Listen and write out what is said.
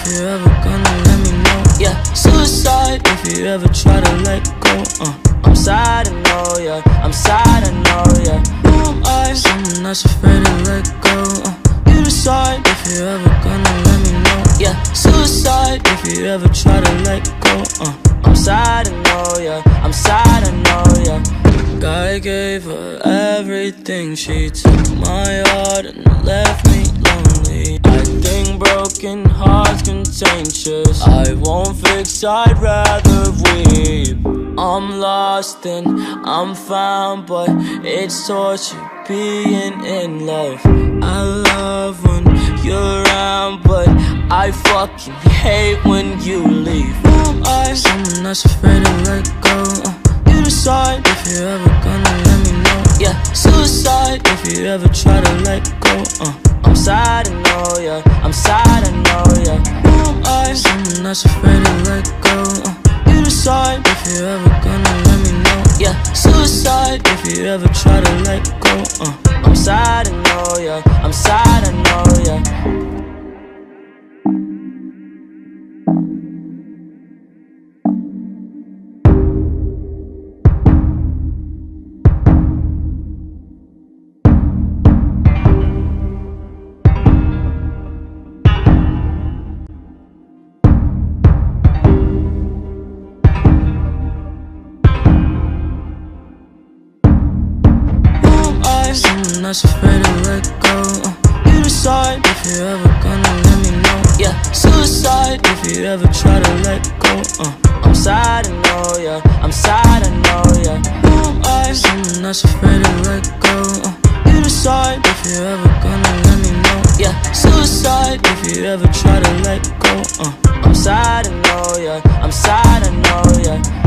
if you ever gonna let me know. Yeah, suicide if you ever try to let go. I'm sad, I know, yeah, I'm sad, I know, yeah. Who am I? Someone that's afraid to let go. You decide if you ever gonna let me know. Yeah, suicide if you ever try to let go. I'm sad, I know, yeah, I'm sad, I know, yeah. I gave her everything, she took my heart and left me lonely. I think broken hearts contagious. I won't fix, I'd rather weep. I'm lost and I'm found, but it's torture being in love. I love when you're around, but I fucking hate when you leave. Who am I? Someone that's afraid to let go. You decide if you ever gonna let me know. Yeah, suicide if you ever try to let go. I'm sad, I know, yeah, I'm sad, I know, yeah. Who am I? Someone that's afraid to let go. You decide if you ever gonna let me know. Yeah, suicide if you ever try to let go. I'm sad, I know, yeah, I'm sad, I know, yeah. Someone that's afraid to let go. You decide if you ever gonna let me know. Yeah, suicide if you ever try to let go. I'm sad, I know, yeah, I'm sad, I know, yeah. Who am I? Someone that's afraid to let go. You decide if you ever gonna let me know. Yeah, suicide if you ever try to let go. I'm sad, I know, yeah, I'm sad, I know, yeah.